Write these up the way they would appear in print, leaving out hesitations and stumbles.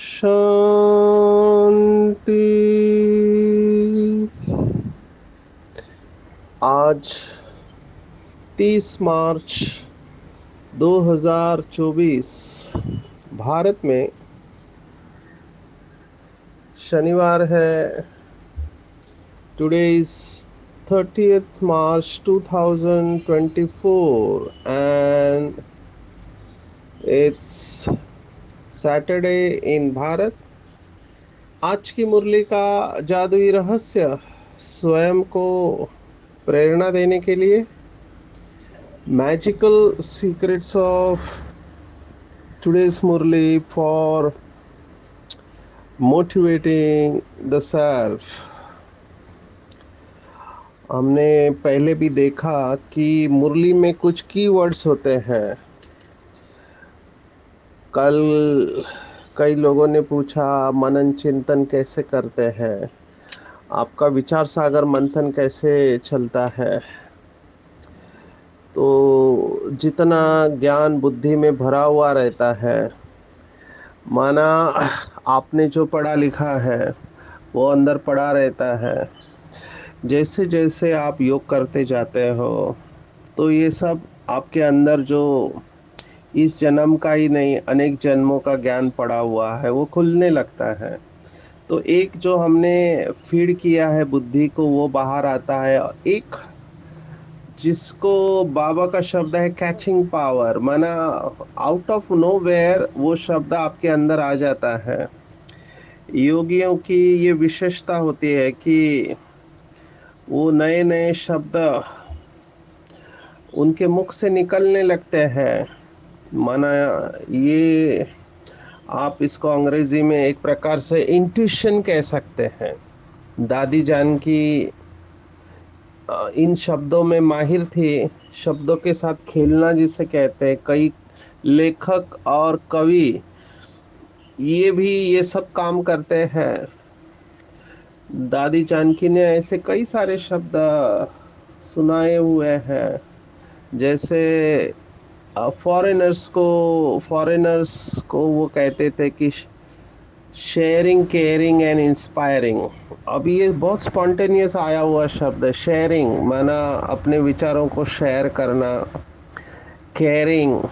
शांति। आज 30 मार्च 2024 भारत में शनिवार है। Today is 30th March 2024 and it's Saturday in Bharat. आज की मुरली का जादुई रहस्य स्वयं को प्रेरणा देने के लिए magical secrets of today's Murli for motivating the self। हमने पहले भी देखा कि मुरली में कुछ कीवर्ड्स होते हैं। कल कई लोगों ने पूछा मनन चिंतन कैसे करते हैं, आपका विचार सागर मंथन कैसे चलता है। तो जितना ज्ञान बुद्धि में भरा हुआ रहता है, माना आपने जो पढ़ा लिखा है वो अंदर पड़ा रहता है। जैसे जैसे आप योग करते जाते हो तो ये सब आपके अंदर जो इस जन्म का ही नहीं अनेक जन्मों का ज्ञान पड़ा हुआ है वो खुलने लगता है। तो एक जो हमने फीड किया है बुद्धि को वो बाहर आता है। एक जिसको बाबा का शब्द है कैचिंग पावर, माना आउट ऑफ नोवेयर वो शब्द आपके अंदर आ जाता है। योगियों की ये विशेषता होती है कि वो नए नए शब्द उनके मुख से निकलने लगते हैं। माना ये आप इसको अंग्रेजी में एक प्रकार से इंट्यूशन कह सकते हैं। दादी जान की इन शब्दों में माहिर थी। शब्दों के साथ खेलना जिसे कहते हैं। कई लेखक और कवि ये भी ये सब काम करते हैं। दादी जानकी ने ऐसे कई सारे शब्द सुनाए हुए हैं। जैसे फॉरेनर्स को वो कहते थे कि शेयरिंग केयरिंग एंड इंस्पायरिंग। अभी ये बहुत स्पॉन्टेनियस आया हुआ शब्द है। शेयरिंग माना अपने विचारों को शेयर करना। केयरिंग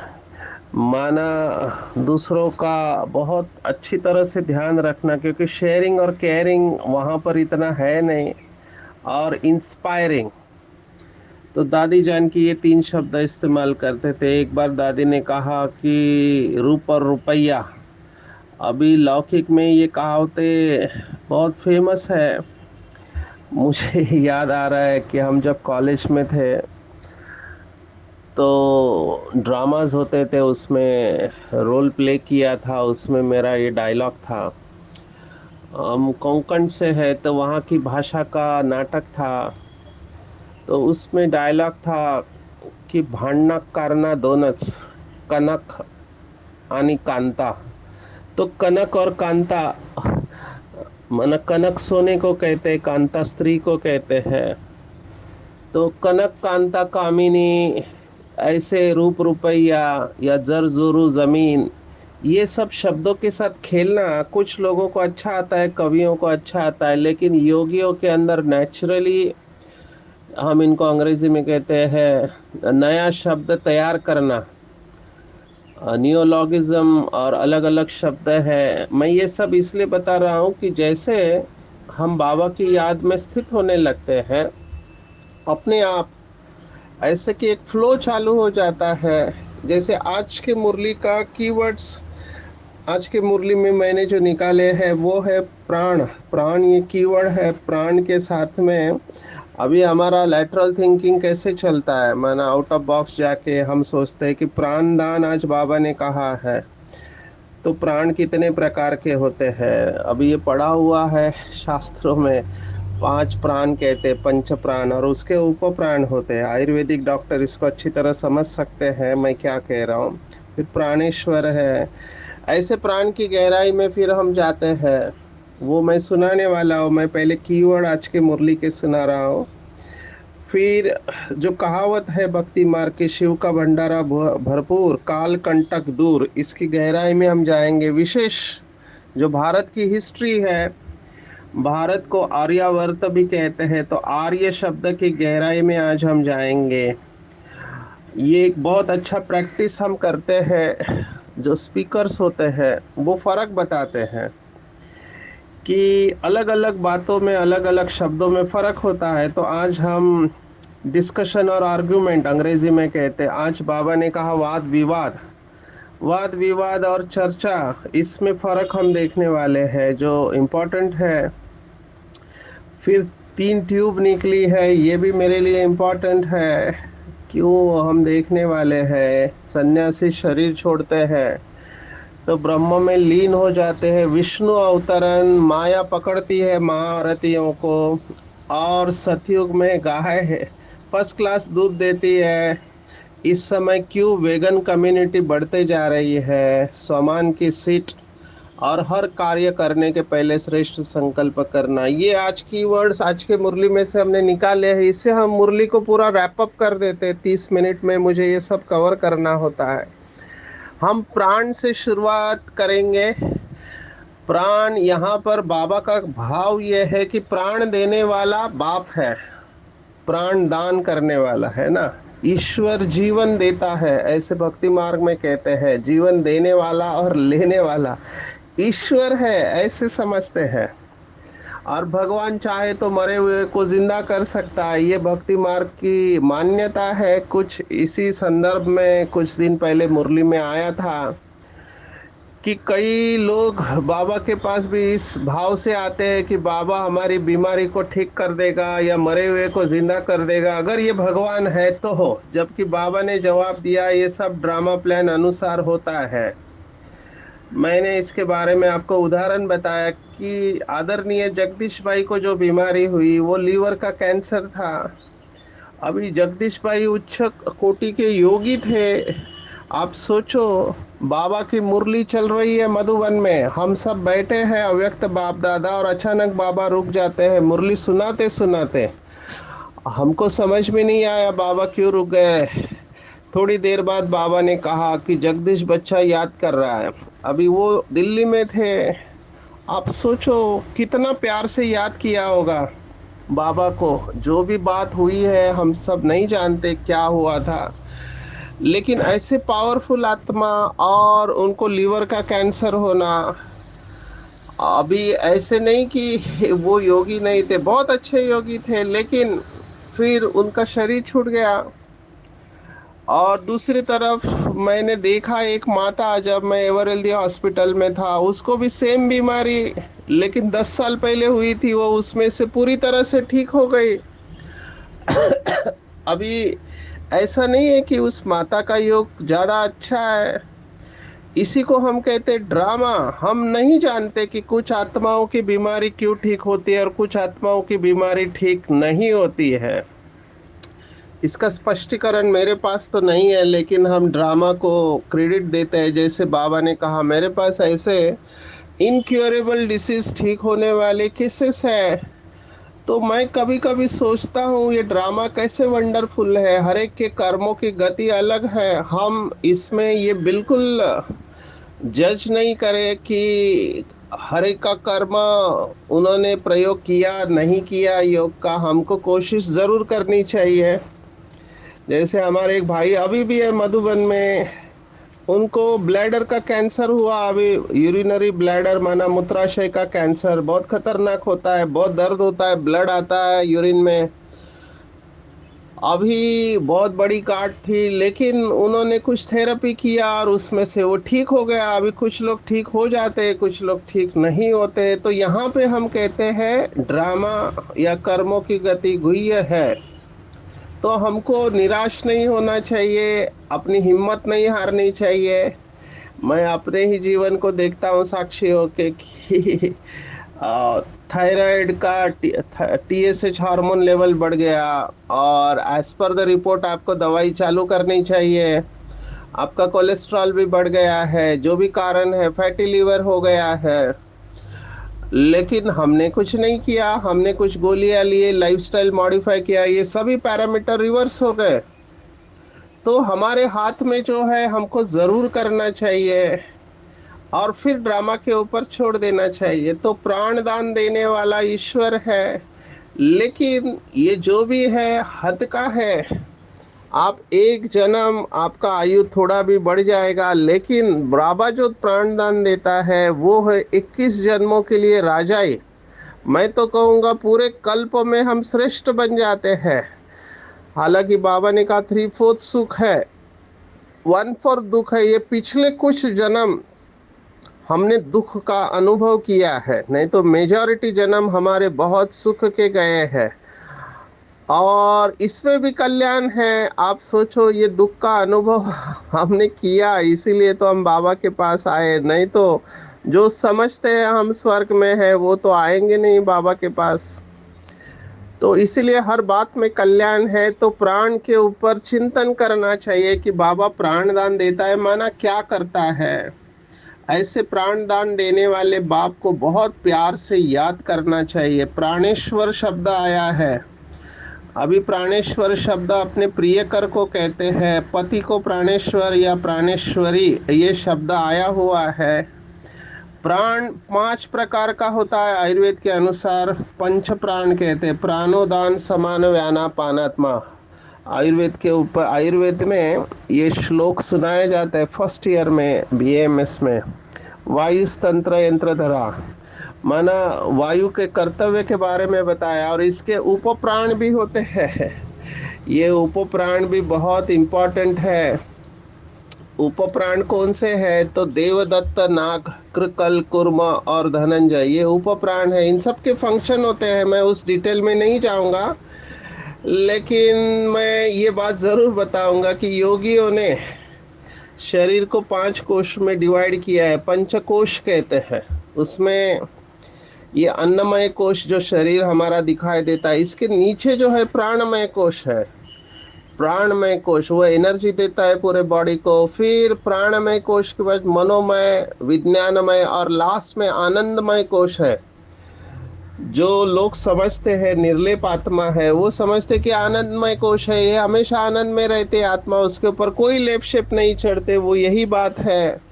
माना दूसरों का बहुत अच्छी तरह से ध्यान रखना, क्योंकि शेयरिंग और केयरिंग वहाँ पर इतना है नहीं। और इंस्पायरिंग, तो दादी जान की ये 3 शब्द इस्तेमाल करते थे। एक बार दादी ने कहा कि रूप और रुपया। अभी लौकिक में ये कहावतें बहुत फेमस है। मुझे याद आ रहा है कि हम जब कॉलेज में थे तो ड्रामास होते थे, उसमें रोल प्ले किया था। उसमें मेरा ये डायलॉग था। हम कोंकण से है तो वहाँ की भाषा का नाटक था। तो उसमें डायलॉग था की भांडणं करना दोनच, कनक आणि कांता। तो कनक और कांता, मन कनक सोने को कहते हैं, कांता स्त्री को कहते हैं। तो कनक कांता कामिनी, ऐसे रूप रुपया या जर जोरू जमीन, ये सब शब्दों के साथ खेलना कुछ लोगों को अच्छा आता है, कवियों को अच्छा आता है। लेकिन योगियों के अंदर नेचुरली, हम इनको अंग्रेजी में कहते हैं नया शब्द तैयार करना, नियोलॉगिज्म और अलग अलग शब्द है। मैं ये सब इसलिए बता रहा हूँ कि जैसे हम बाबा की याद में स्थित होने लगते हैं अपने आप, ऐसे कि एक फ्लो चालू हो जाता है। जैसे आज के मुरली का कीवर्ड्स, आज के मुरली में मैंने जो निकाले हैं वो है प्राण। प्राण ये कीवर्ड है। प्राण के साथ में अभी हमारा लैटरल थिंकिंग कैसे चलता है, माना आउट ऑफ बॉक्स जाके हम सोचते हैं कि प्राण दान आज बाबा ने कहा है। तो प्राण कितने प्रकार के होते हैं? अभी ये पढ़ा हुआ है शास्त्रों में, 5 प्राण कहते हैं, पंच प्राण, और उसके उप प्राण होते हैं। आयुर्वेदिक डॉक्टर इसको अच्छी तरह समझ सकते हैं मैं क्या कह रहा हूँ। फिर प्राणेश्वर है। ऐसे प्राण की गहराई में फिर हम जाते हैं, वो मैं सुनाने वाला हूँ। मैं पहले कीवर्ड आज के मुरली के सुना रहा हूँ। फिर जो कहावत है भक्ति मार्ग की, शिव का भंडारा भरपूर, काल कंटक दूर, इसकी गहराई में हम जाएंगे। विशेष जो भारत की हिस्ट्री है, भारत को आर्यावर्त भी कहते हैं, तो आर्य शब्द की गहराई में आज हम जाएंगे। ये एक बहुत अच्छा प्रैक्टिस हम करते हैं। जो स्पीकर्स होते हैं वो फर्क बताते हैं कि अलग अलग बातों में, अलग अलग शब्दों में फर्क होता है। तो आज हम डिस्कशन और आर्गुमेंट अंग्रेजी में कहते हैं, आज बाबा ने कहा वाद विवाद, वाद विवाद और चर्चा, इसमें फर्क हम देखने वाले हैं जो इम्पोर्टेंट है। फिर 3 ट्यूब निकली है, ये भी मेरे लिए इम्पोर्टेंट है। क्यों हम देखने वाले हैं, सन्यासी शरीर छोड़ते हैं तो ब्रह्म में लीन हो जाते हैं। विष्णु अवतरण, माया पकड़ती है महारथियों को, और सतयुग में गाय है फर्स्ट क्लास दूध देती है। इस समय क्यों वेगन कम्युनिटी बढ़ते जा रही है, सामान की सीट, और हर कार्य करने के पहले श्रेष्ठ संकल्प करना, ये आज की वर्ड्स आज के मुरली में से हमने निकाले हैं। इससे हम मुरली को पूरा रैप अप कर देते हैं। 30 मिनट में मुझे ये सब कवर करना होता है। हम प्राण से शुरुआत करेंगे। प्राण, यहाँ पर बाबा का भाव ये है कि प्राण देने वाला बाप है, प्राण दान करने वाला है ना। ईश्वर जीवन देता है, ऐसे भक्ति मार्ग में कहते हैं, जीवन देने वाला और लेने वाला ईश्वर है, ऐसे समझते हैं। और भगवान चाहे तो मरे हुए को जिंदा कर सकता है, ये भक्ति मार्ग की मान्यता है। कुछ इसी संदर्भ में कुछ दिन पहले मुरली में आया था कि कई लोग बाबा के पास भी इस भाव से आते हैं कि बाबा हमारी बीमारी को ठीक कर देगा या मरे हुए को जिंदा कर देगा, अगर ये भगवान है तो हो। जबकि बाबा ने जवाब दिया ये सब ड्रामा प्लान अनुसार होता है। मैंने इसके बारे में आपको उदाहरण बताया कि आदरणीय जगदीश भाई को जो बीमारी हुई वो लीवर का कैंसर था। अभी जगदीश भाई उच्च कोटि के योगी थे। आप सोचो, बाबा की मुरली चल रही है मधुबन में, हम सब बैठे हैं अव्यक्त बाप दादा, और अचानक बाबा रुक जाते हैं मुरली सुनाते सुनाते। हमको समझ में नहीं आया बाबा क्यों रुक गए। थोड़ी देर बाद बाबा ने कहा कि जगदीश बच्चा याद कर रहा है। अभी वो दिल्ली में थे। आप सोचो कितना प्यार से याद किया होगा बाबा को। जो भी बात हुई है हम सब नहीं जानते क्या हुआ था, लेकिन ऐसे पावरफुल आत्मा और उनको लीवर का कैंसर होना। अभी ऐसे नहीं कि वो योगी नहीं थे, बहुत अच्छे योगी थे, लेकिन फिर उनका शरीर छूट गया। और दूसरी तरफ मैंने देखा एक माता, जब मैं एवरेल्दी हॉस्पिटल में था, उसको भी सेम बीमारी, लेकिन 10 साल पहले हुई थी, वो उसमें से पूरी तरह से ठीक हो गई। अभी ऐसा नहीं है कि उस माता का योग ज्यादा अच्छा है। इसी को हम कहते हैं ड्रामा। हम नहीं जानते कि कुछ आत्माओं की बीमारी क्यों ठीक होती है और कुछ आत्माओं की बीमारी ठीक नहीं होती है। इसका स्पष्टीकरण मेरे पास तो नहीं है, लेकिन हम ड्रामा को क्रेडिट देते हैं। जैसे बाबा ने कहा मेरे पास ऐसे इनक्योरेबल डिसीज ठीक होने वाले केसेस है, तो मैं कभी कभी सोचता हूँ ये ड्रामा कैसे वंडरफुल है। हर एक के कर्मों की गति अलग है। हम इसमें ये बिल्कुल जज नहीं करें कि हर एक का कर्म उन्होंने प्रयोग किया नहीं किया योग का। हमको कोशिश जरूर करनी चाहिए। जैसे हमारे एक भाई अभी भी है मधुबन में, उनको ब्लैडर का कैंसर हुआ। अभी यूरिनरी ब्लैडर माना मूत्राशय का कैंसर बहुत खतरनाक होता है, बहुत दर्द होता है, ब्लड आता है यूरिन में। अभी बहुत बड़ी गांठ थी, लेकिन उन्होंने कुछ थेरेपी किया और उसमें से वो ठीक हो गया। अभी कुछ लोग ठीक हो जाते हैं, कुछ लोग ठीक नहीं होते। तो यहाँ पे हम कहते हैं ड्रामा या कर्मों की गति गुह्य है। तो हमको निराश नहीं होना चाहिए, अपनी हिम्मत नहीं हारनी चाहिए। मैं अपने ही जीवन को देखता हूँ साक्षी होके कि थायराइड का टीएसएच हार्मोन लेवल बढ़ गया, और एज पर द रिपोर्ट आपको दवाई चालू करनी चाहिए। आपका कोलेस्ट्रॉल भी बढ़ गया है, जो भी कारण है, फैटी लीवर हो गया है। लेकिन हमने कुछ नहीं किया, हमने कुछ गोलियां लिए, लाइफस्टाइल मॉडिफाई किया, ये सभी पैरामीटर रिवर्स हो गए। तो हमारे हाथ में जो है हमको जरूर करना चाहिए, और फिर ड्रामा के ऊपर छोड़ देना चाहिए। तो प्राण दान देने वाला ईश्वर है, लेकिन ये जो भी है हद का है। आप एक जन्म, आपका आयु थोड़ा भी बढ़ जाएगा, लेकिन बाबा जो प्राण दान देता है वो है 21 जन्मों के लिए राजाई। मैं तो कहूँगा पूरे कल्प में हम श्रेष्ठ बन जाते हैं। हालांकि बाबा ने कहा 3/4 सुख है, 1/4 दुख है। ये पिछले कुछ जन्म हमने दुख का अनुभव किया है, नहीं तो मेजॉरिटी जन्म हमारे बहुत सुख के गए हैं। और इसमें भी कल्याण है। आप सोचो, ये दुख का अनुभव हमने किया, इसीलिए तो हम बाबा के पास आए। नहीं तो जो समझते हैं हम स्वर्ग में है, वो तो आएंगे नहीं बाबा के पास। तो इसीलिए हर बात में कल्याण है। तो प्राण के ऊपर चिंतन करना चाहिए कि बाबा प्राण दान देता है, माना क्या करता है। ऐसे प्राण दान देने वाले बाप को बहुत प्यार से याद करना चाहिए। प्राणेश्वर शब्द आया है। अभी प्राणेश्वर शब्द अपने प्रियकर को कहते हैं, पति को प्राणेश्वर या प्राणेश्वरी ये शब्द आया हुआ है। प्राण 5 प्रकार का होता है आयुर्वेद के अनुसार। पंच प्राण कहते हैं, प्राणोदान समान व्याना पानात्मा। आयुर्वेद के ऊपर, आयुर्वेद में ये श्लोक सुनाया जाता है फर्स्ट ईयर में बीएमएस में। वायु तंत्र यंत्र धरा, माना वायु के कर्तव्य के बारे में बताया, और इसके उपप्राण भी होते हैं। ये उपप्राण भी बहुत इंपॉर्टेंट है। उपप्राण कौन से हैं? तो देवदत्त, नाग, कृकल, कुर्म और धनंजय, ये उपप्राण है। इन सब के फंक्शन होते हैं, मैं उस डिटेल में नहीं जाऊंगा। लेकिन मैं ये बात जरूर बताऊंगा कि योगियों ने शरीर को 5 कोश में डिवाइड किया है, पंचकोश कहते हैं। उसमें ये अन्नमय कोश जो शरीर हमारा दिखाई देता है, इसके नीचे जो है प्राणमय कोश है। प्राणमय कोश वो एनर्जी देता है पूरे बॉडी को। फिर प्राणमय कोश के बाद मनोमय, विज्ञानमय, और लास्ट में आनंदमय कोश है। जो लोग समझते हैं निर्लेप आत्मा है, वो समझते कि आनंदमय कोश है, ये हमेशा आनंद में रहते आत्मा, उसके ऊपर कोई लेप शेप नहीं चढ़ते। वो यही बात है।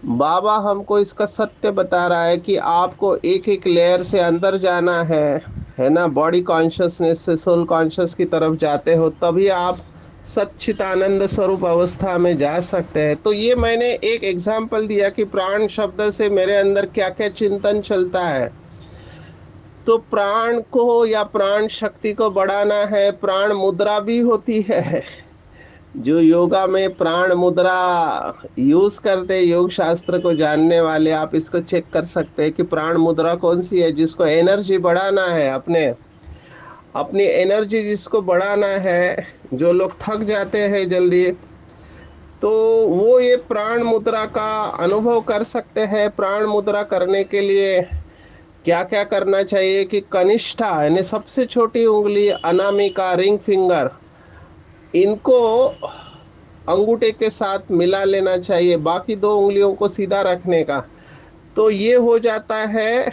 बाबा हमको इसका सत्य बता रहा है कि आपको एक एक लेयर से अंदर जाना है ना। बॉडी कॉन्शियसनेस से सोल कॉन्शियस की तरफ जाते हो, तभी आप सच्चित आनंद स्वरूप अवस्था में जा सकते हैं। तो ये मैंने एक एग्जाम्पल दिया कि प्राण शब्द से मेरे अंदर क्या क्या चिंतन चलता है। तो प्राण को या प्राण शक्ति को बढ़ाना है, प्राण मुद्रा भी होती है। जो योगा में प्राण मुद्रा यूज करते, योग शास्त्र को जानने वाले, आप इसको चेक कर सकते हैं कि प्राण मुद्रा कौन सी है। जिसको एनर्जी बढ़ाना है, अपने अपनी एनर्जी जिसको बढ़ाना है, जो लोग थक जाते हैं जल्दी, तो वो ये प्राण मुद्रा का अनुभव कर सकते हैं। प्राण मुद्रा करने के लिए क्या क्या करना चाहिए कि कनिष्ठा यानी सबसे छोटी उंगली, अनामिका, रिंग फिंगर, इनको अंगूठे के साथ मिला लेना चाहिए, बाकी 2 उंगलियों को सीधा रखने का। तो ये हो जाता है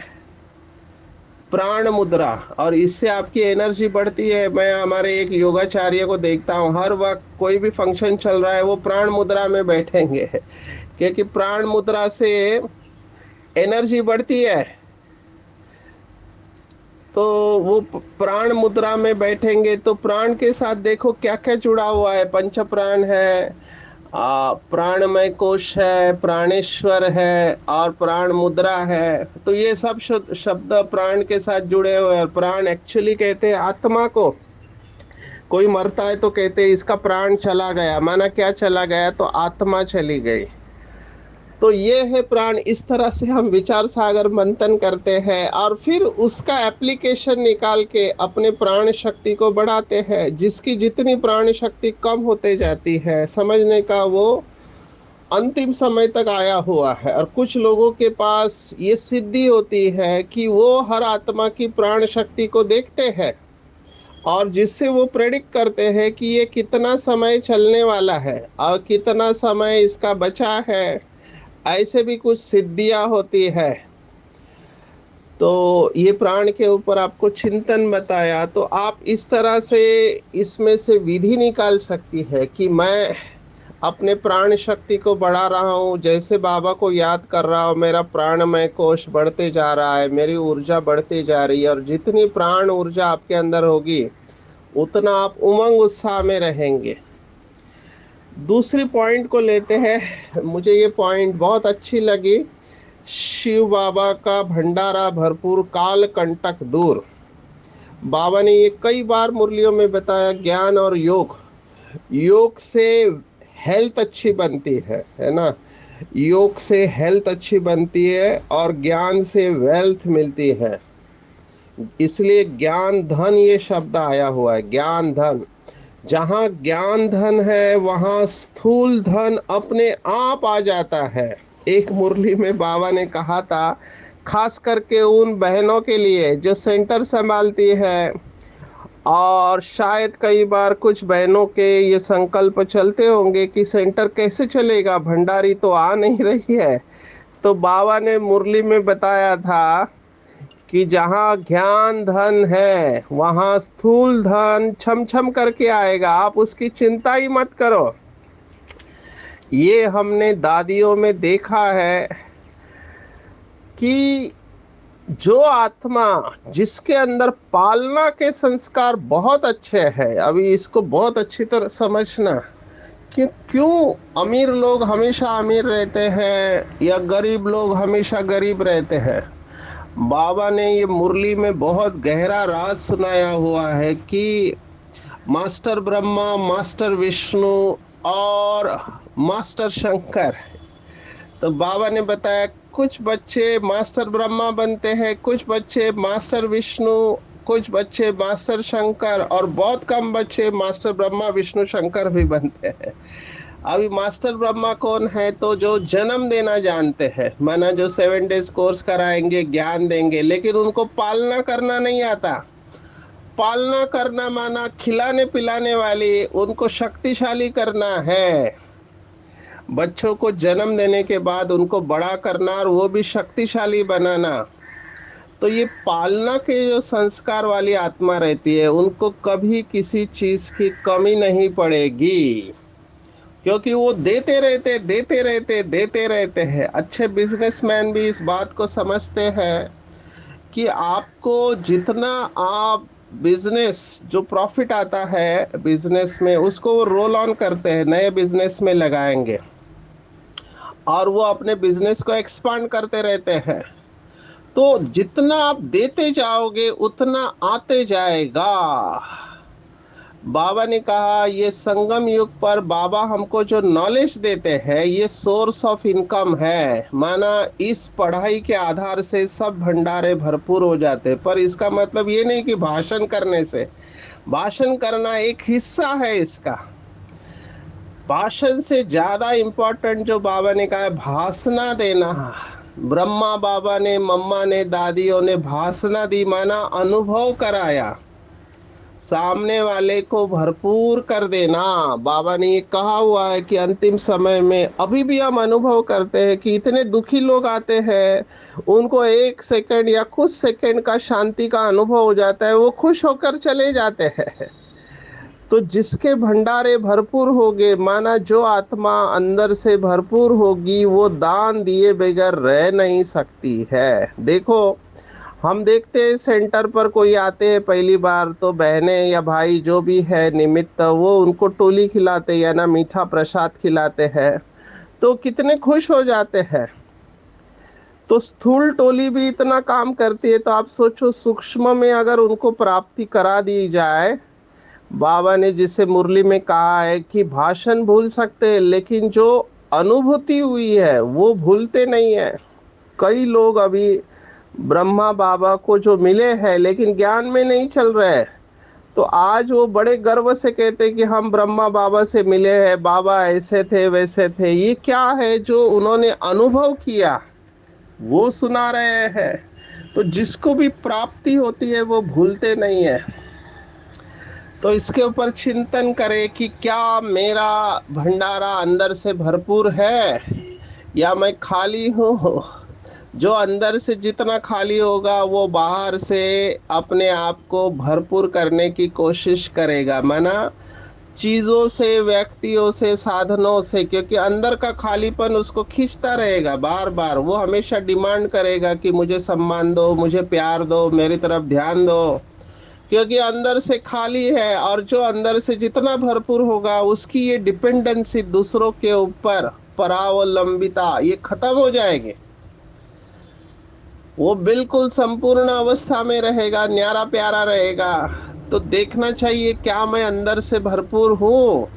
प्राण मुद्रा, और इससे आपकी एनर्जी बढ़ती है। मैं हमारे एक योगाचार्य को देखता हूँ, हर वक्त कोई भी फंक्शन चल रहा है वो प्राण मुद्रा में बैठेंगे, क्योंकि प्राण मुद्रा से एनर्जी बढ़ती है। तो वो प्राण मुद्रा में बैठेंगे तो प्राण के साथ देखो क्या क्या जुड़ा हुआ है। पंच प्राण है, प्राणमय कोश है, प्राणेश्वर है, और प्राण मुद्रा है। तो ये सब शब्द प्राण के साथ जुड़े हुए हैं। प्राण एक्चुअली कहते हैं आत्मा को। कोई मरता है तो कहते हैं इसका प्राण चला गया, माना क्या चला गया? तो आत्मा चली गई। तो ये है प्राण। इस तरह से हम विचार सागर मंथन करते हैं, और फिर उसका एप्लीकेशन निकाल के अपने प्राण शक्ति को बढ़ाते हैं। जिसकी जितनी प्राण शक्ति कम होते जाती है, समझने का वो अंतिम समय तक आया हुआ है, और कुछ लोगों के पास ये सिद्धि होती है कि वो हर आत्मा की प्राण शक्ति को देखते हैं, और जिससे वो प्रेडिक्ट करते हैं कि ये कितना समय चलने वाला है और कितना समय इसका बचा है। ऐसे भी कुछ सिद्धियां होती है। तो ये प्राण के ऊपर आपको चिंतन बताया, तो आप इस तरह से इसमें से विधि निकाल सकती है कि मैं अपने प्राण शक्ति को बढ़ा रहा हूँ, जैसे बाबा को याद कर रहा हूँ, मेरा प्राणमय कोश बढ़ते जा रहा है, मेरी ऊर्जा बढ़ती जा रही है, और जितनी प्राण ऊर्जा आपके अंदर होगी उतना आप उमंग उत्साह में रहेंगे। दूसरी पॉइंट को लेते हैं, मुझे ये पॉइंट बहुत अच्छी लगी। शिव बाबा का भंडारा भरपूर, काल कंटक दूर। बाबा ने ये कई बार मुरलियों में बताया, ज्ञान और योग, योग से हेल्थ अच्छी बनती है ना। योग से हेल्थ अच्छी बनती है और ज्ञान से वेल्थ मिलती है। इसलिए ज्ञान धन ये शब्द आया हुआ है, ज्ञान धन। जहाँ ज्ञान धन है वहाँ स्थूल धन अपने आप आ जाता है। एक मुरली में बाबा ने कहा था, खास करके उन बहनों के लिए जो सेंटर संभालती है, और शायद कई बार कुछ बहनों के ये संकल्प चलते होंगे कि सेंटर कैसे चलेगा, भंडारी तो आ नहीं रही है। तो बाबा ने मुरली में बताया था कि जहाँ ज्ञान धन है वहाँ स्थूल धन छम छम करके आएगा, आप उसकी चिंता ही मत करो। ये हमने दादियों में देखा है कि जो आत्मा जिसके अंदर पालना के संस्कार बहुत अच्छे हैं, अभी इसको बहुत अच्छी तरह समझना कि क्यों अमीर लोग हमेशा अमीर रहते हैं या गरीब लोग हमेशा गरीब रहते हैं। बाबा ने ये मुरली में बहुत गहरा राज सुनाया हुआ है कि मास्टर ब्रह्मा, मास्टर विष्णु और मास्टर शंकर। तो बाबा ने बताया, कुछ बच्चे मास्टर ब्रह्मा बनते हैं, कुछ बच्चे मास्टर विष्णु, कुछ बच्चे मास्टर शंकर, और बहुत कम बच्चे मास्टर ब्रह्मा विष्णु शंकर भी बनते हैं। अभी मास्टर ब्रह्मा कौन है? तो जो जन्म देना जानते हैं, माना जो 7 डेज कोर्स कराएंगे, ज्ञान देंगे, लेकिन उनको पालना करना नहीं आता। पालना करना माना खिलाने पिलाने वाली, उनको शक्तिशाली करना है। बच्चों को जन्म देने के बाद उनको बड़ा करना और वो भी शक्तिशाली बनाना। तो ये पालना के जो संस्कार वाली आत्मा रहती है, उनको कभी किसी चीज की कमी नहीं पड़ेगी, क्योंकि वो देते रहते हैं। अच्छे बिजनेसमैन भी इस बात को समझते हैं कि आपको जितना आप बिजनेस, जो प्रॉफिट आता है बिजनेस में, उसको वो रोल ऑन करते हैं, नए बिजनेस में लगाएंगे, और वो अपने बिजनेस को एक्सपांड करते रहते हैं। तो जितना आप देते जाओगे उतना आते जाएगा। बाबा ने कहा, ये संगम युग पर बाबा हमको जो नॉलेज देते हैं, ये सोर्स ऑफ इनकम है। माना इस पढ़ाई के आधार से सब भंडारे भरपूर हो जाते, पर इसका मतलब ये नहीं कि भाषण करने से, भाषण करना एक हिस्सा है इसका। भाषण से ज्यादा इम्पोर्टेंट जो बाबा ने कहा है, भाषणा देना। ब्रह्मा बाबा ने, मम्मा ने, दादियों ने भाषणा दी, माना अनुभव कराया, सामने वाले को भरपूर कर देना। बाबा ने ये कहा हुआ है कि अंतिम समय में अभी भी हम अनुभव करते हैं कि इतने दुखी लोग आते हैं, उनको 1 सेकंड या कुछ सेकंड का शांति का अनुभव हो जाता है, वो खुश होकर चले जाते हैं। तो जिसके भंडारे भरपूर होंगे, माना जो आत्मा अंदर से भरपूर होगी, वो दान दिए बगैर रह नहीं सकती है। देखो, हम देखते हैं सेंटर पर कोई आते हैं पहली बार, तो बहनें या भाई जो भी है निमित्त, वो उनको टोली खिलाते या ना मीठा प्रसाद खिलाते हैं, तो कितने खुश हो जाते हैं। तो स्थूल टोली भी इतना काम करती है, तो आप सोचो सूक्ष्म में अगर उनको प्राप्ति करा दी जाए। बाबा ने जिसे मुरली में कहा है कि भाषण भूल सकते हैं, लेकिन जो अनुभूति हुई है वो भूलते नहीं है। कई लोग अभी ब्रह्मा बाबा को जो मिले हैं लेकिन ज्ञान में नहीं चल रहे हैं, तो आज वो बड़े गर्व से कहते हैं कि हम ब्रह्मा बाबा से मिले हैं, बाबा ऐसे थे वैसे थे। ये क्या है जो उन्होंने अनुभव किया वो सुना रहे हैं। तो जिसको भी प्राप्ति होती है वो भूलते नहीं है। तो इसके ऊपर चिंतन करें कि क्या मेरा भंडारा अंदर से भरपूर है या मैं खाली हूँ। जो अंदर से जितना खाली होगा वो बाहर से अपने आप को भरपूर करने की कोशिश करेगा, माना चीजों से, व्यक्तियों से, साधनों से, क्योंकि अंदर का खालीपन उसको खींचता रहेगा बार बार। वो हमेशा डिमांड करेगा कि मुझे सम्मान दो, मुझे प्यार दो, मेरी तरफ ध्यान दो, क्योंकि अंदर से खाली है। और जो अंदर से जितना भरपूर होगा उसकी ये डिपेंडेंसी दूसरों के ऊपर, परावलंबिता, ये खत्म हो जाएगी। वो बिल्कुल संपूर्ण अवस्था में रहेगा, न्यारा प्यारा रहेगा। तो देखना चाहिए क्या मैं अंदर से भरपूर हूँ,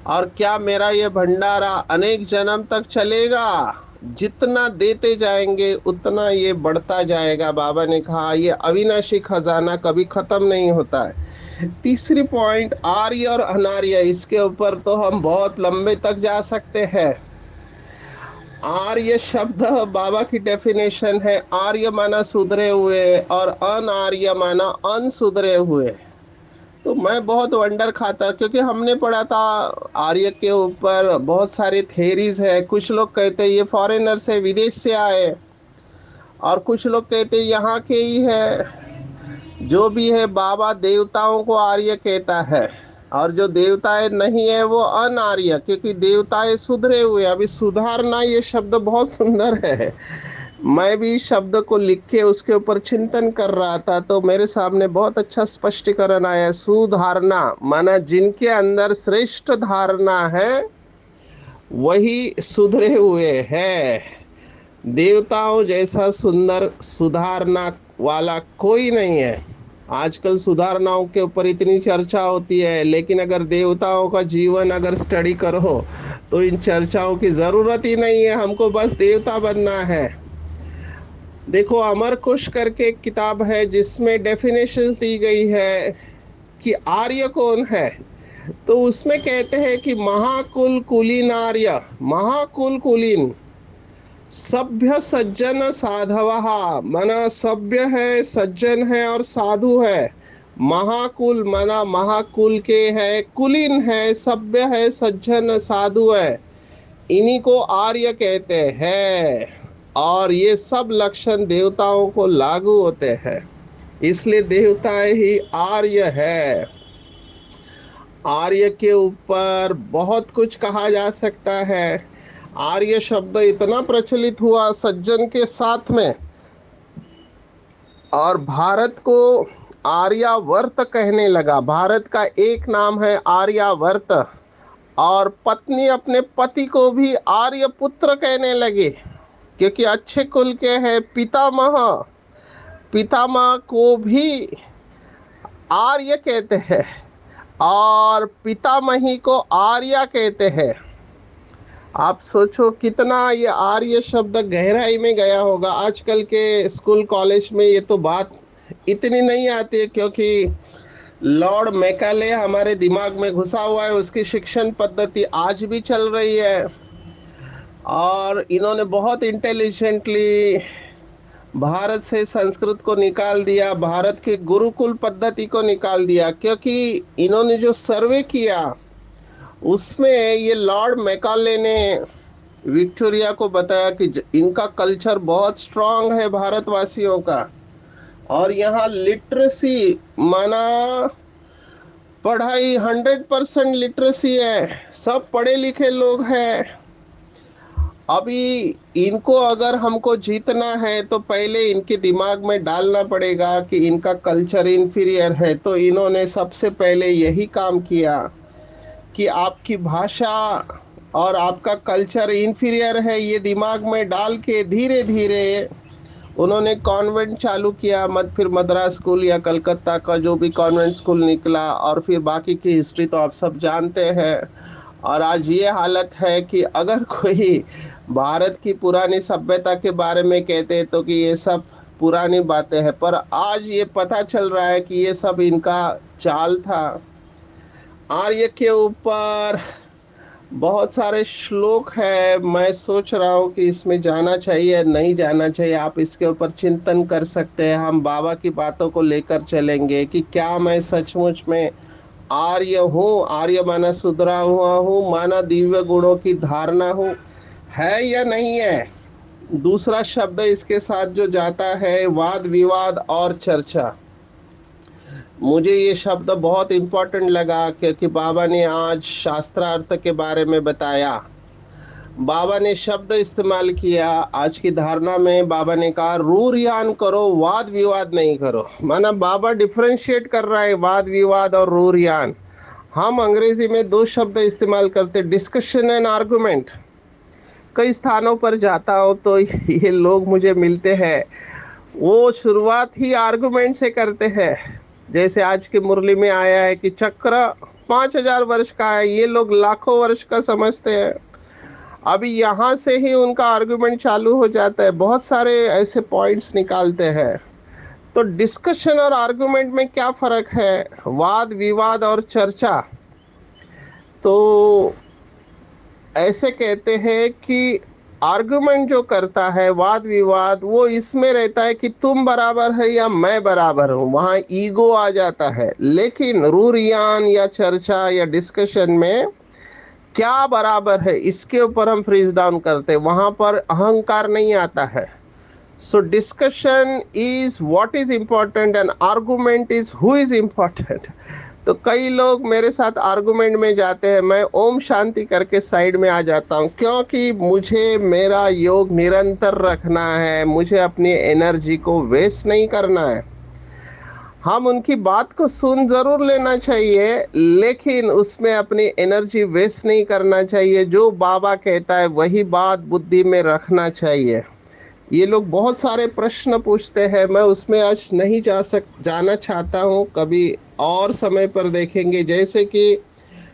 और क्या मेरा ये भंडारा अनेक जन्म तक चलेगा। जितना देते जाएंगे उतना ये बढ़ता जाएगा। बाबा ने कहा ये अविनाशी खजाना कभी खत्म नहीं होता है। तीसरी पॉइंट, आर्य और अनार्य, इसके ऊपर तो हम बहुत लंबे तक जा सकते हैं। आर्य शब्द बाबा की डेफिनेशन है, आर्य माना सुधरे हुए और अनार्य माना अनसुधरे हुए। तो मैं बहुत वंडर खाता, क्योंकि हमने पढ़ा था आर्य के ऊपर बहुत सारी थेरीज है। कुछ लोग कहते हैं ये फॉरेनर से, विदेश से आए, और कुछ लोग कहते हैं यहाँ के ही है। जो भी है, बाबा देवताओं को आर्य कहता है, और जो देवताएं नहीं है वो अनार्य, क्योंकि देवताएं सुधरे हुए। अभी सुधारना ये शब्द बहुत सुंदर है। मैं भी इस शब्द को लिख के उसके ऊपर चिंतन कर रहा था, तो मेरे सामने बहुत अच्छा स्पष्टीकरण आया। सुधारना माना जिनके अंदर श्रेष्ठ धारणा है वही सुधरे हुए है। देवताओं जैसा सुंदर सुधारना वाला कोई नहीं है। आजकल सुधारनाओं के ऊपर इतनी चर्चा होती है, लेकिन अगर देवताओं का जीवन अगर स्टडी करो तो इन चर्चाओं की जरूरत ही नहीं है। हमको बस देवता बनना है। देखो, अमर कुश करके एक किताब है जिसमें डेफिनेशंस दी गई है कि आर्य कौन है। तो उसमें कहते हैं कि महाकुल कुलीन आर्य, महाकुल कुलीन, सभ्य सज्जन साधव, मना सभ्य है, सज्जन है और साधु है। महाकुल मना महाकुल के है, कुलीन है, सभ्य है, सज्जन साधु है, इन्हीं को आर्य कहते हैं। और ये सब लक्षण देवताओं को लागू होते हैं, इसलिए देवताएं ही आर्य है। आर्य के ऊपर बहुत कुछ कहा जा सकता है। आर्य शब्द इतना प्रचलित हुआ सज्जन के साथ में, और भारत को आर्यावर्त कहने लगा। भारत का एक नाम है आर्यावर्त। और पत्नी अपने पति को भी आर्यपुत्र कहने लगी, क्योंकि अच्छे कुल के हैं। पितामह, पितामह को भी आर्य कहते हैं, और पितामही को आर्या कहते हैं। आप सोचो कितना ये आर्य शब्द गहराई में गया होगा। आजकल के स्कूल कॉलेज में ये तो बात इतनी नहीं आती है, क्योंकि लॉर्ड मैकाले हमारे दिमाग में घुसा हुआ है, उसकी शिक्षण पद्धति आज भी चल रही है। और इन्होंने बहुत इंटेलिजेंटली भारत से संस्कृत को निकाल दिया, भारत के गुरुकुल पद्धति को निकाल दिया, क्योंकि इन्होंने जो सर्वे किया उसमें ये लॉर्ड मैकाले ने विक्टोरिया को बताया कि इनका कल्चर बहुत स्ट्रांग है भारतवासियों का। और यहाँ लिटरेसी माना पढ़ाई 100% लिटरेसी है, सब पढ़े लिखे लोग हैं। अभी इनको अगर हमको जीतना है तो पहले इनके दिमाग में डालना पड़ेगा कि इनका कल्चर इन्फीरियर है। तो इन्होंने सबसे पहले यही काम किया कि आपकी भाषा और आपका कल्चर इन्फीरियर है, ये दिमाग में डाल के धीरे धीरे उन्होंने कॉन्वेंट चालू किया। फिर मद्रास स्कूल या कलकत्ता का जो भी कॉन्वेंट स्कूल निकला, और फिर बाकी की हिस्ट्री तो आप सब जानते हैं। और आज ये हालत है कि अगर कोई भारत की पुरानी सभ्यता के बारे में कहते तो कि ये सब पुरानी बातें हैं, पर आज ये पता चल रहा है कि ये सब इनका चाल था। आर्य के ऊपर बहुत सारे श्लोक है, मैं सोच रहा हूँ कि इसमें जाना चाहिए नहीं जाना चाहिए। आप इसके ऊपर चिंतन कर सकते हैं। हम बाबा की बातों को लेकर चलेंगे कि क्या मैं सचमुच में आर्य हूँ, आर्य माना सुधरा हुआ हूँ, माना दिव्य गुणों की धारणा हूँ, है या नहीं है। दूसरा शब्द इसके साथ जो जाता है, वाद विवाद और चर्चा। मुझे ये शब्द बहुत इंपॉर्टेंट लगा क्योंकि बाबा ने आज शास्त्रार्थ के बारे में बताया। बाबा ने शब्द इस्तेमाल किया आज की धारणा में। बाबा ने कहा रूरियान करो, वाद विवाद नहीं करो। माना बाबा डिफरेंशिएट कर रहा है वाद विवाद और रूरियान। हम अंग्रेजी में दो शब्द इस्तेमाल करते, डिस्कशन एंड आर्गुमेंट। कई स्थानों पर जाता हूँ तो ये लोग मुझे मिलते हैं, वो शुरुआत ही आर्गुमेंट से करते हैं। जैसे आज की मुरली में आया है कि चक्र 5,000 वर्ष का है, ये लोग लाखों वर्ष का समझते हैं। अभी यहाँ से ही उनका आर्गुमेंट चालू हो जाता है, बहुत सारे ऐसे पॉइंट्स निकालते हैं। तो डिस्कशन और आर्गुमेंट में क्या फर्क है, वाद विवाद और चर्चा। तो ऐसे कहते हैं कि आर्गुमेंट जो करता है, वाद विवाद, वो इसमें रहता है कि तुम बराबर है या मैं बराबर हूं, वहां ईगो आ जाता है। लेकिन रूरियान या चर्चा या डिस्कशन में क्या बराबर है इसके ऊपर हम फ्रीज डाउन करते हैं, वहां पर अहंकार नहीं आता है। So discussion is what is important and argument is who is important. तो कई लोग मेरे साथ आर्गुमेंट में जाते हैं, मैं ओम शांति करके साइड में आ जाता हूँ, क्योंकि मुझे मेरा योग निरंतर रखना है, मुझे अपनी एनर्जी को वेस्ट नहीं करना है। हम उनकी बात को सुन जरूर लेना चाहिए, लेकिन उसमें अपनी एनर्जी वेस्ट नहीं करना चाहिए। जो बाबा कहता है वही बात बुद्धि में रखना चाहिए। ये लोग बहुत सारे प्रश्न पूछते हैं, मैं उसमें आज नहीं जाना चाहता हूँ, कभी और समय पर देखेंगे। जैसे कि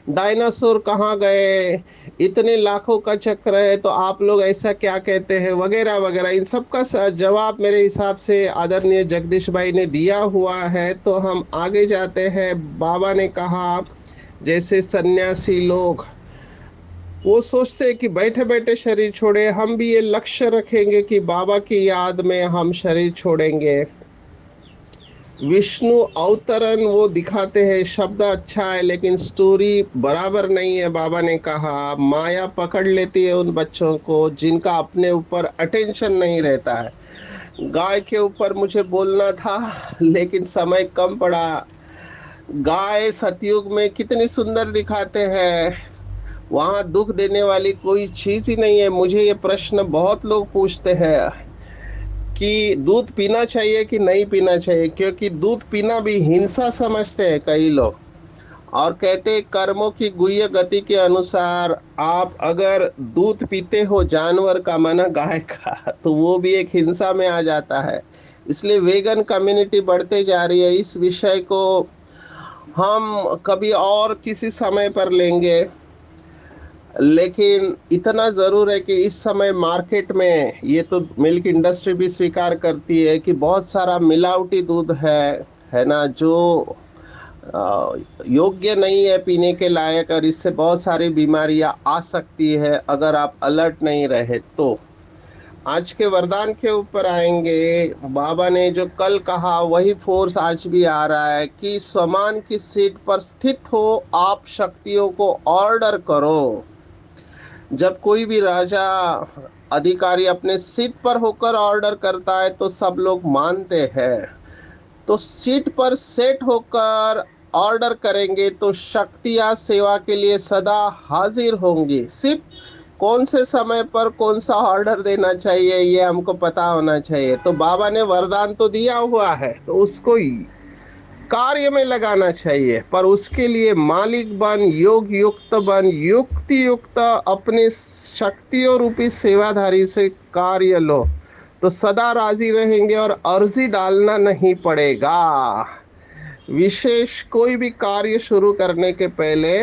डायनासोर कहाँ गए, इतने लाखों का चक्र है तो आप लोग ऐसा क्या कहते हैं, वगैरह वगैरह। इन सब का जवाब मेरे हिसाब से आदरणीय जगदीश भाई ने दिया हुआ है। तो हम आगे जाते हैं। बाबा ने कहा जैसे सन्यासी लोग वो सोचते हैं कि बैठे बैठे शरीर छोड़े, हम भी ये लक्ष्य रखेंगे कि बाबा की याद में हम शरीर छोड़ेंगे। विष्णु अवतरण वो दिखाते हैं, शब्द अच्छा है लेकिन स्टोरी बराबर नहीं है। बाबा ने कहा माया पकड़ लेती है उन बच्चों को जिनका अपने ऊपर अटेंशन नहीं रहता है। गाय के ऊपर मुझे बोलना था लेकिन समय कम पड़ा। गाय सतयुग में कितनी सुंदर दिखाते हैं, वहां दुख देने वाली कोई चीज ही नहीं है। मुझे ये प्रश्न बहुत लोग पूछते हैं कि दूध पीना चाहिए कि नहीं पीना चाहिए, क्योंकि दूध पीना भी हिंसा समझते हैं कई लोग। और कहते हैं कर्मों की गुह्य गति के अनुसार आप अगर दूध पीते हो जानवर का, माना गाय का, तो वो भी एक हिंसा में आ जाता है। इसलिए वेगन कम्युनिटी बढ़ते जा रही है। इस विषय को हम कभी और किसी समय पर लेंगे, लेकिन इतना जरूर है कि इस समय मार्केट में, ये तो मिल्क इंडस्ट्री भी स्वीकार करती है कि बहुत सारा मिलावटी दूध है ना, जो योग्य नहीं है पीने के लायक, और इससे बहुत सारी बीमारियां आ सकती है अगर आप अलर्ट नहीं रहे तो। आज के वरदान के ऊपर आएंगे। बाबा ने जो कल कहा वही फोर्स आज भी आ रहा है कि समान की सीट पर स्थित हो, आप शक्तियों को ऑर्डर करो। जब कोई भी राजा अधिकारी अपने सीट पर होकर ऑर्डर करता है तो सब लोग मानते हैं। तो सीट पर सेट होकर ऑर्डर करेंगे तो शक्तियां सेवा के लिए सदा हाजिर होंगी। सिर्फ कौन से समय पर कौन सा ऑर्डर देना चाहिए ये हमको पता होना चाहिए। तो बाबा ने वरदान तो दिया हुआ है तो उसको कार्य में लगाना चाहिए, पर उसके लिए मालिक बन, योग युक्त बन, युक्ति युक्त अपने शक्तियों रूपी सेवाधारी से कार्य लो, तो सदा राजी रहेंगे और अर्जी डालना नहीं पड़ेगा। विशेष कोई भी कार्य शुरू करने के पहले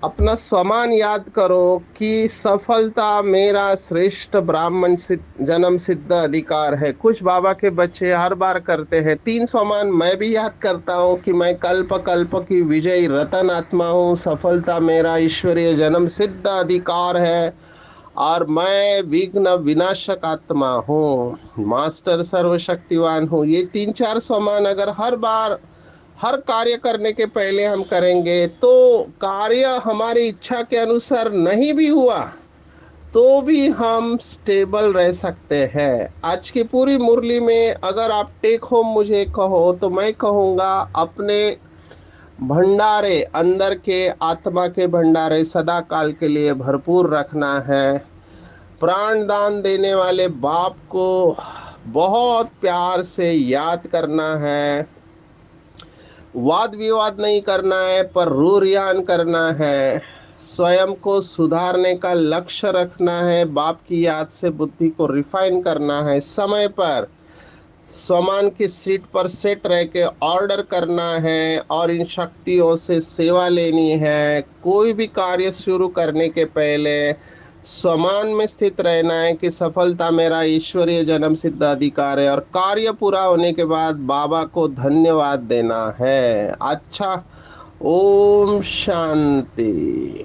अपना स्वमान याद करो कि सफलता मेरा श्रेष्ठ ब्राह्मण सिद्ध जन्म सिद्ध अधिकार है। कुछ बाबा के बच्चे हर बार करते हैं। तीन स्वमान मैं भी याद करता हूँ कि मैं कल्प कल्प की विजयी रतन आत्मा हूँ, सफलता मेरा ईश्वरीय जन्म सिद्ध अधिकार है, और मैं विघ्न विनाशक आत्मा हूँ, मास्टर सर्वशक्तिवान हूँ। ये तीन चार स्वमान अगर हर बार हर कार्य करने के पहले हम करेंगे तो कार्य हमारी इच्छा के अनुसार नहीं भी हुआ तो भी हम स्टेबल रह सकते हैं। आज की पूरी मुरली में अगर आप टेक होम मुझे कहो तो मैं कहूँगा अपने भंडारे, अंदर के आत्मा के भंडारे सदा काल के लिए भरपूर रखना है। प्राण दान देने वाले बाप को बहुत प्यार से याद करना है। वाद विवाद नहीं करना है पर रूरियान करना है। स्वयं को सुधारने का लक्ष्य रखना है। बाप की याद से बुद्धि को रिफाइन करना है। समय पर स्वमान की सीट पर सेट रह के ऑर्डर करना है और इन शक्तियों से सेवा लेनी है। कोई भी कार्य शुरू करने के पहले स्वमान में स्थित रहना है कि सफलता मेरा ईश्वरीय जन्म सिद्ध अधिकार है, और कार्य पूरा होने के बाद बाबा को धन्यवाद देना है। अच्छा, ओम शांति।